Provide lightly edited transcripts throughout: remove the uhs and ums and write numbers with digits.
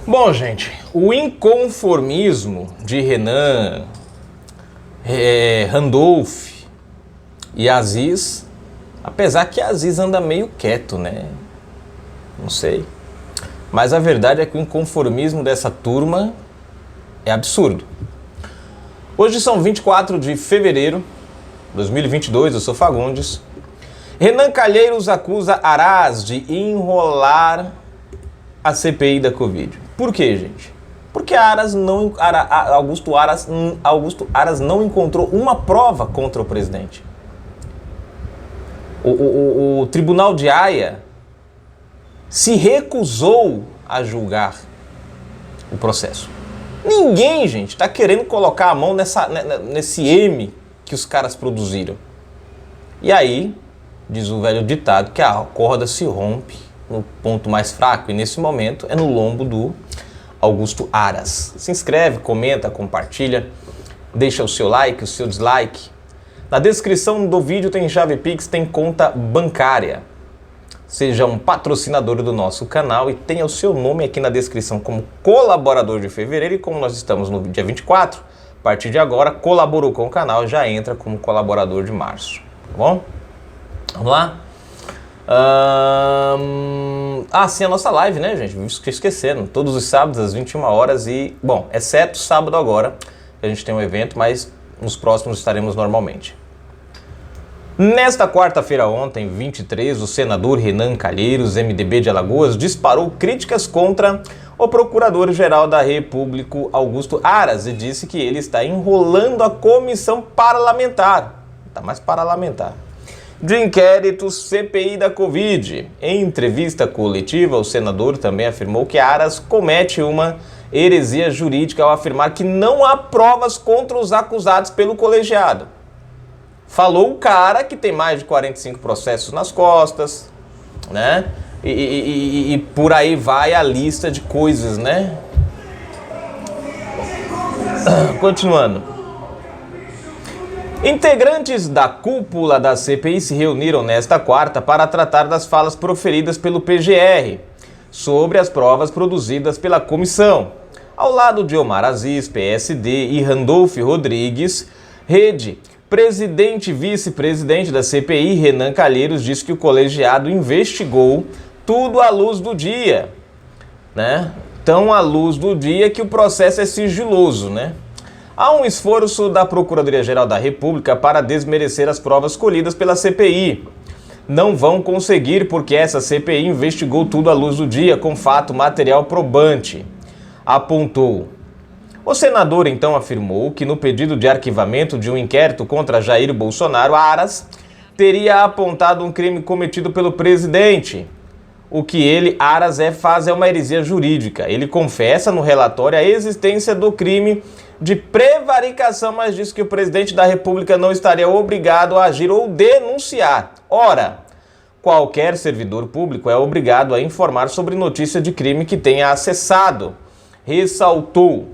Bom, gente, o inconformismo de Renan, Randolph e Aziz, apesar que Aziz anda meio quieto, né? Não sei. Mas a verdade é que o inconformismo dessa turma é absurdo. Hoje são 24 de fevereiro de 2022, eu sou Fagundes. Renan Calheiros acusa Aras de enrolar a CPI da Covid. Por quê, gente? Porque Augusto Aras não encontrou uma prova contra o presidente. O Tribunal de Haia se recusou a julgar o processo. Ninguém, gente, está querendo colocar a mão nesse M que os caras produziram. E aí, diz o velho ditado, que a corda se rompe no ponto mais fraco, e nesse momento é no lombo do Augusto Aras. Se inscreve, comenta, compartilha, deixa o seu like, o seu dislike. Na descrição do vídeo tem chave Pix, tem conta bancária. Seja um patrocinador do nosso canal e tenha o seu nome aqui na descrição como colaborador de fevereiro. E como nós estamos no dia 24, a partir de agora, colaborou com o canal, já entra como colaborador de março. Tá bom? Vamos lá? Sim, a nossa live, né, gente? Fiquei esquecendo. Todos os sábados às 21 horas e... Bom, exceto sábado agora, a gente tem um evento, mas nos próximos estaremos normalmente. Nesta quarta-feira ontem, 23, o senador Renan Calheiros, MDB de Alagoas, disparou críticas contra o procurador-geral da República, Augusto Aras, e disse que ele está enrolando a comissão parlamentar. Está mais parlamentar. De inquérito CPI da Covid. Em entrevista coletiva, o senador também afirmou que Aras comete uma heresia jurídica ao afirmar que não há provas contra os acusados pelo colegiado. Falou o cara que tem mais de 45 processos nas costas, né? E por aí vai a lista de coisas, né? Continuando. Integrantes da cúpula da CPI se reuniram nesta quarta para tratar das falas proferidas pelo PGR sobre as provas produzidas pela comissão. Ao lado de Omar Aziz, PSD, e Randolph Rodrigues, Rede, presidente e vice-presidente da CPI, Renan Calheiros, disse que o colegiado investigou tudo à luz do dia, né? Tão à luz do dia que o processo é sigiloso, né? Há um esforço da Procuradoria-Geral da República para desmerecer as provas colhidas pela CPI. Não vão conseguir porque essa CPI investigou tudo à luz do dia com fato material probante, apontou. O senador então afirmou que no pedido de arquivamento de um inquérito contra Jair Bolsonaro, Aras teria apontado um crime cometido pelo presidente. O que Aras faz é uma heresia jurídica. Ele confessa no relatório a existência do crime de prevaricação, mas diz que o presidente da República não estaria obrigado a agir ou denunciar. Ora, qualquer servidor público é obrigado a informar sobre notícia de crime que tenha acessado, ressaltou.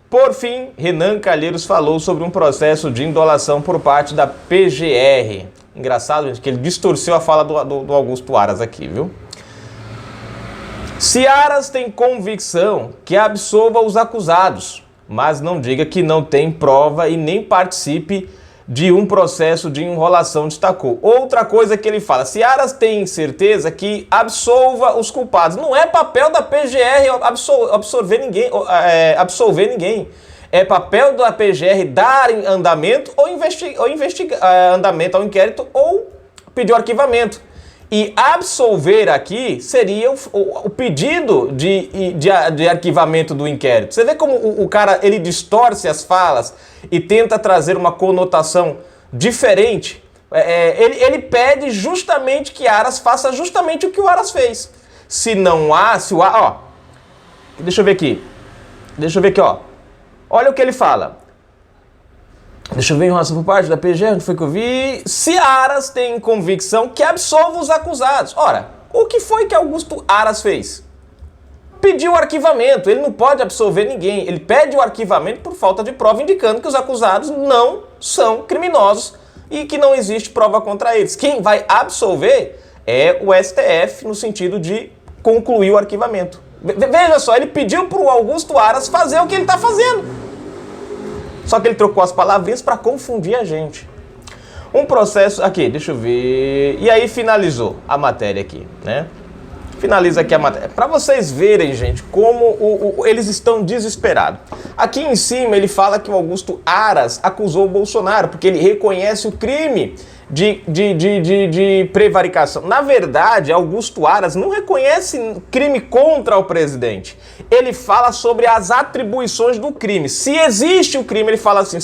Por fim, Renan Calheiros falou sobre um processo de indolação por parte da PGR. Engraçado, gente, que ele distorceu a fala do Augusto Aras aqui, viu? Se Aras tem convicção, que absolva os acusados, mas não diga que não tem prova e nem participe de um processo de enrolação, destacou. Outra coisa que ele fala, se Aras tem certeza, que absolva os culpados. Não é papel da PGR absolver ninguém. É papel da PGR dar andamento ou investigar andamento ao inquérito ou pedir o arquivamento. E absolver aqui seria o pedido de arquivamento do inquérito. Você vê como o cara ele distorce as falas e tenta trazer uma conotação diferente. Ele pede justamente que Aras faça justamente o que o Aras fez. Se o Aras... Deixa eu ver aqui, ó. Olha o que ele fala. Deixa eu ver em relação por parte da PGR, onde foi que eu vi? Se Aras tem convicção, que absolva os acusados. Ora, o que foi que Augusto Aras fez? Pediu o arquivamento. Ele não pode absolver ninguém. Ele pede o arquivamento por falta de prova, indicando que os acusados não são criminosos e que não existe prova contra eles. Quem vai absolver é o STF, no sentido de concluir o arquivamento. Veja só, ele pediu para o Augusto Aras fazer o que ele está fazendo. Só que ele trocou as palavrinhas para confundir a gente. Um processo... Aqui, deixa eu ver... E aí finalizou a matéria aqui, né? Finaliza aqui a matéria. Para vocês verem, gente, como eles estão desesperados. Aqui em cima ele fala que o Augusto Aras acusou o Bolsonaro, porque ele reconhece o crime de prevaricação. Na verdade, Augusto Aras não reconhece crime contra o presidente. Ele fala sobre as atribuições do crime. Se existe o crime, ele fala assim,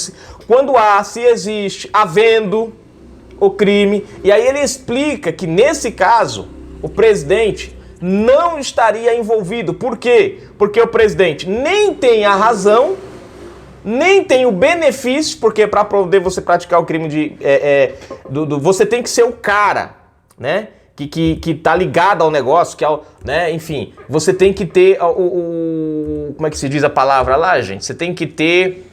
quando há, se existe, havendo o crime. E aí ele explica que nesse caso, o presidente não estaria envolvido. Por quê? Porque o presidente nem tem a razão, nem tem o benefício, porque para poder você praticar o crime você tem que ser o cara, né? Que tá ligado ao negócio, que é o, né? Enfim, você tem que ter como é que se diz a palavra lá, gente? Você tem que ter...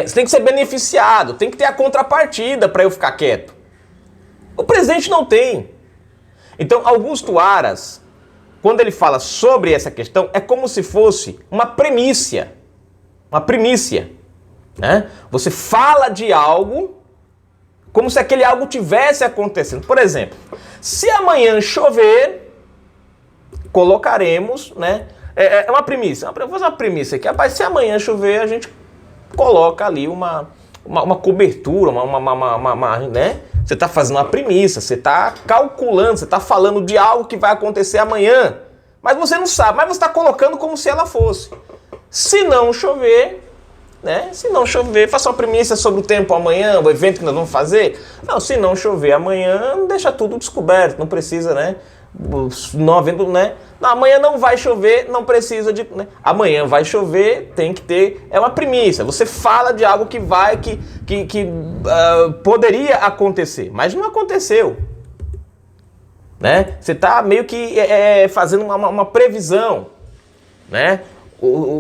você tem que ser beneficiado, tem que ter a contrapartida para eu ficar quieto. O presidente não tem. Então, Augusto Aras, quando ele fala sobre essa questão, é como se fosse uma primícia. Uma primícia, né? Você fala de algo como se aquele algo tivesse acontecendo. Por exemplo, se amanhã chover, colocaremos, né? É uma primícia. Vou fazer uma primícia aqui. Rapaz, se amanhã chover, a gente coloca ali uma cobertura, né? Você está fazendo uma premissa, você está calculando, você está falando de algo que vai acontecer amanhã. Mas você não sabe, mas você está colocando como se ela fosse. Se não chover, né? Se não chover, faça uma premissa sobre o tempo amanhã, o evento que nós vamos fazer. Não, se não chover amanhã, deixa tudo descoberto, não precisa, né? Não havendo, né? Não, amanhã não vai chover, não precisa de... Né? Amanhã vai chover, tem que ter... É uma premissa. Você fala de algo que vai, que poderia acontecer, mas não aconteceu. Né? Você está meio que fazendo uma previsão, né?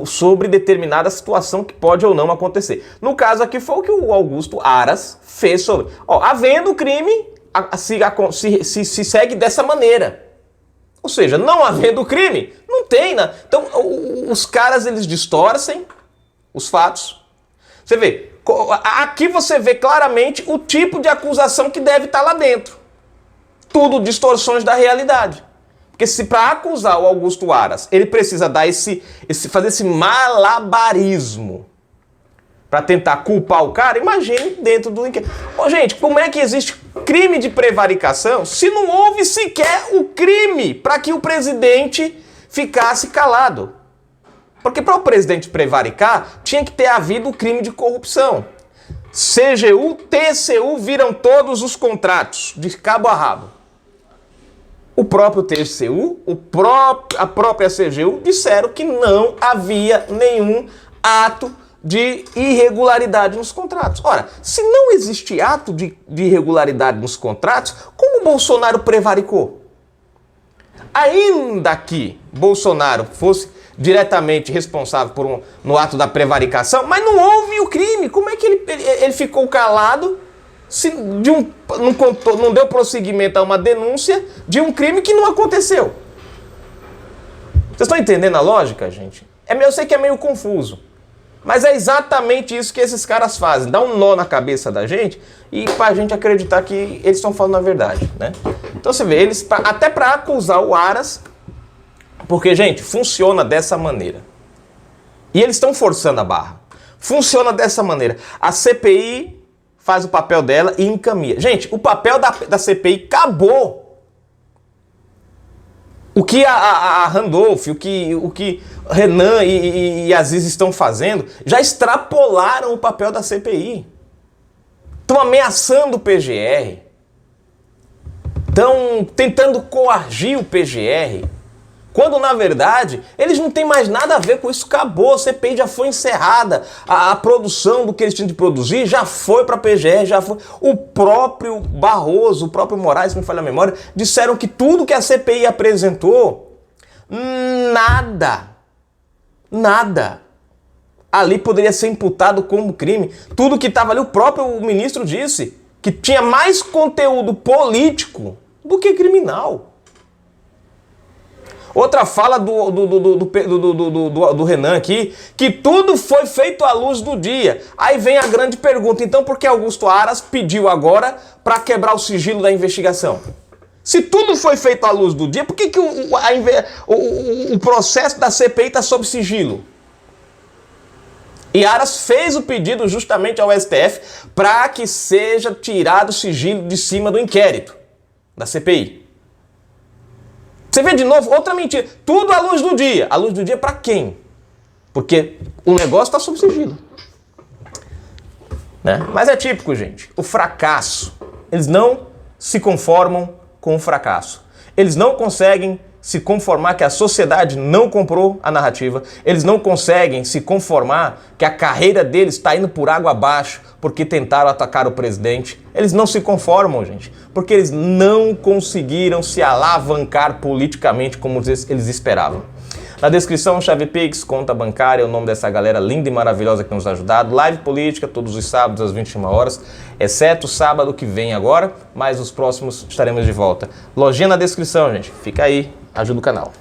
Sobre determinada situação que pode ou não acontecer. No caso aqui foi o que o Augusto Aras fez sobre... havendo crime, se segue dessa maneira. Ou seja, não havendo crime, não tem, né? Então, os caras, eles distorcem os fatos. Você vê, aqui você vê claramente o tipo de acusação que deve estar lá dentro. Tudo distorções da realidade. Porque se para acusar o Augusto Aras, ele precisa dar fazer esse malabarismo para tentar culpar o cara, imagine dentro do inquérito. Gente, como é que existe crime de prevaricação se não houve sequer o crime para que o presidente ficasse calado? Porque para o presidente prevaricar, tinha que ter havido o crime de corrupção. CGU, TCU viram todos os contratos, de cabo a rabo. O próprio TCU, a própria CGU disseram que não havia nenhum ato de irregularidade nos contratos. Ora, se não existe ato de irregularidade nos contratos, como Bolsonaro prevaricou? Ainda que Bolsonaro fosse diretamente responsável no ato da prevaricação, mas não houve o crime. Como é que ele ficou calado se não deu prosseguimento a uma denúncia de um crime que não aconteceu? Vocês estão entendendo a lógica, gente? Eu sei que é meio confuso. Mas é exatamente isso que esses caras fazem. Dá um nó na cabeça da gente e pra gente acreditar que eles estão falando a verdade, né? Então você vê, eles até para acusar o Aras, porque, gente, funciona dessa maneira. E eles estão forçando a barra. Funciona dessa maneira. A CPI faz o papel dela e encaminha. Gente, o papel da CPI acabou. O que a Randolph, o que Renan e Aziz estão fazendo, já extrapolaram o papel da CPI. Estão ameaçando o PGR. Estão tentando coagir o PGR. Quando, na verdade, eles não têm mais nada a ver com isso. Acabou, a CPI já foi encerrada. A produção do que eles tinham de produzir já foi para a PGR, já foi. O próprio Barroso, o próprio Moraes, se me falha a memória, disseram que tudo que a CPI apresentou, nada ali poderia ser imputado como crime. Tudo que estava ali, o próprio ministro disse que tinha mais conteúdo político do que criminal. Outra fala do Renan aqui, que tudo foi feito à luz do dia. Aí vem a grande pergunta, então por que Augusto Aras pediu agora para quebrar o sigilo da investigação? Se tudo foi feito à luz do dia, por que o processo da CPI está sob sigilo? E Aras fez o pedido justamente ao STF para que seja tirado o sigilo de cima do inquérito da CPI. Você vê de novo outra mentira. Tudo à luz do dia. À luz do dia para quem? Porque o negócio está sob sigilo. Né? Mas é típico, gente. O fracasso. Eles não se conformam com o fracasso. Eles não conseguem se conformar que a sociedade não comprou a narrativa. Eles não conseguem se conformar que a carreira deles está indo por água abaixo porque tentaram atacar o presidente. Eles não se conformam, gente, porque eles não conseguiram se alavancar politicamente como eles esperavam. Na descrição, chave Pix, conta bancária, o nome dessa galera linda e maravilhosa que tem nos ajudado. Live política todos os sábados às 21 horas, exceto o sábado que vem agora, mas os próximos estaremos de volta. Lojinha na descrição, gente. Fica aí, ajuda o canal.